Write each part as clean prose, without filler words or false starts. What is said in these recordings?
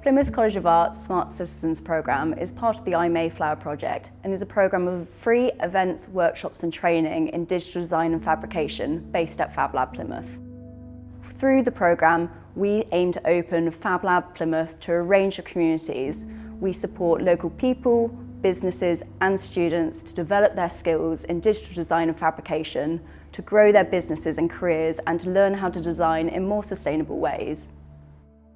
Plymouth College of Art's Smart Citizens programme is part of the Mayflower project and is a programme of free events, workshops and training in digital design and fabrication based at Fab Lab Plymouth. Through the programme, we aim to open Fab Lab Plymouth to a range of communities. We support local people, businesses and students to develop their skills in digital design and fabrication, to grow their businesses and careers and to learn how to design in more sustainable ways.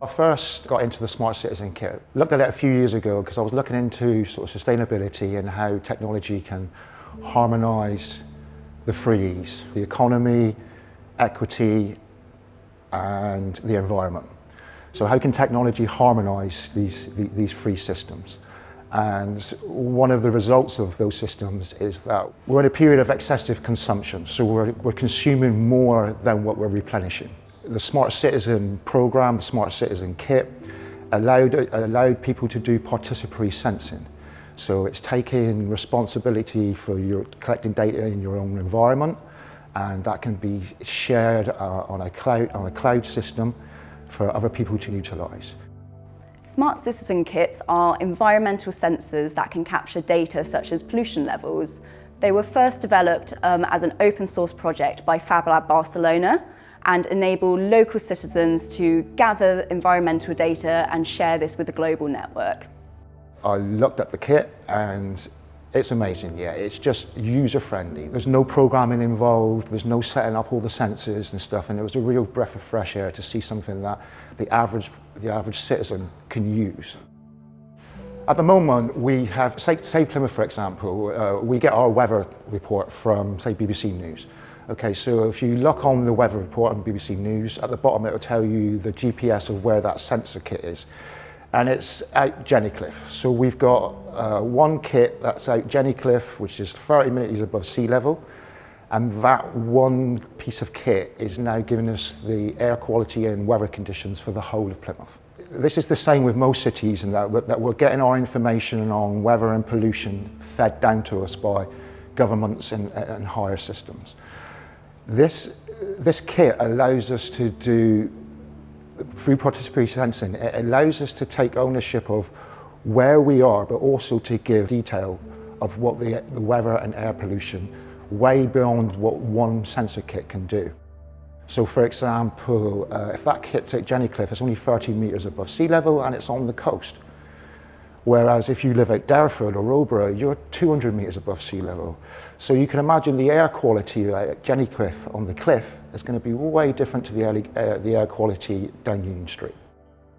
I first got into the Smart Citizen Kit. Looked at it a few years ago because I was looking into sort of sustainability and how technology can harmonise the three E's: the economy, equity and the environment. So how can technology harmonise these three systems? And one of the results of those systems is that we're in a period of excessive consumption, so we're consuming more than what we're replenishing. The Smart Citizen programme, the Smart Citizen Kit, allowed people to do participatory sensing. So it's taking responsibility for your collecting data in your own environment, and that can be shared on a cloud system for other people to utilise. Smart Citizen Kits are environmental sensors that can capture data such as pollution levels. They were first developed as an open source project by Fab Lab Barcelona and enable local citizens to gather environmental data and share this with a global network. I looked at the kit and it's amazing, yeah. It's just user-friendly. There's no programming involved, there's no setting up all the sensors and stuff, and it was a real breath of fresh air to see something that the average citizen can use. At the moment, we have, say Plymouth for example, we get our weather report from, say, BBC News. Okay, so if you look on the weather report on BBC News, at the bottom it will tell you the GPS of where that sensor kit is. And it's out Jennycliff. So we've got one kit that's out Jennycliff, which is 30 metres above sea level. And that one piece of kit is now giving us the air quality and weather conditions for the whole of Plymouth. This is the same with most cities in that we're getting our information on weather and pollution fed down to us by governments and higher systems. This kit allows us to do, through participatory sensing, it allows us to take ownership of where we are, but also to give detail of what the weather and air pollution way beyond what one sensor kit can do. So for example, if that kit's at Jennycliff, it's only 30 metres above sea level and it's on the coast. Whereas if you live at Derriford or Rowborough, you're 200 metres above sea level. So you can imagine the air quality at Jennycliff on the cliff is going to be way different to the air quality down Union Street.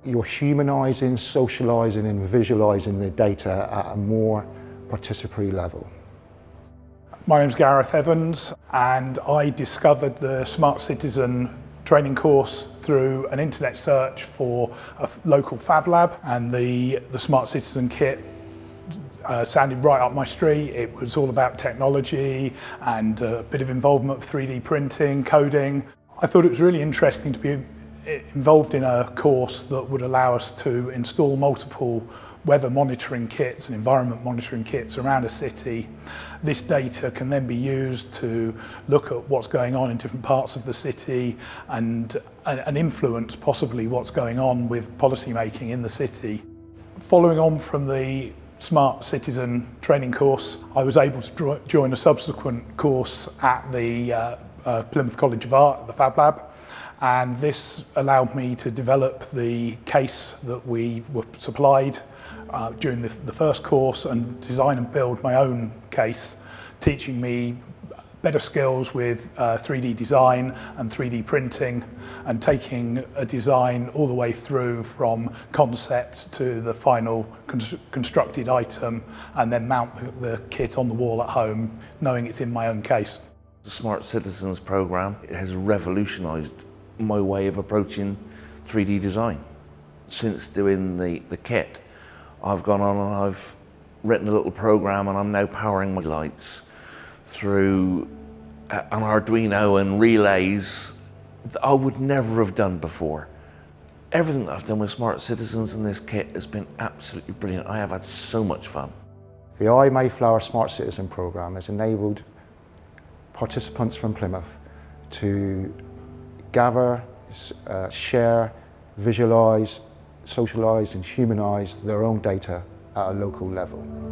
You're humanising, socialising and visualising the data at a more participatory level. My name's Gareth Evans and I discovered the Smart Citizen training course through an internet search for a local Fab Lab, and the Smart Citizen Kit sounded right up my street. It was all about technology and a bit of involvement of 3D printing, coding. I thought it was really interesting to be involved in a course that would allow us to install multiple weather monitoring kits and environment monitoring kits around a city. This data can then be used to look at what's going on in different parts of the city and influence possibly what's going on with policy making in the city. Following on from the Smart Citizen training course, I was able to join a subsequent course at the Plymouth College of Art, the Fab Lab, and this allowed me to develop the case that we were supplied during the first course and design and build my own case, teaching me better skills with 3D design and 3D printing, and taking a design all the way through from concept to the final constructed item, and then mount the kit on the wall at home, knowing it's in my own case. The Smart Citizens programme has revolutionised my way of approaching 3D design. Since doing the kit, I've gone on and I've written a little program and I'm now powering my lights through an Arduino and relays that I would never have done before. Everything that I've done with Smart Citizens in this kit has been absolutely brilliant. I have had so much fun. The Mayflower Smart Citizen programme has enabled participants from Plymouth to gather, share, visualise socialise and humanise their own data at a local level.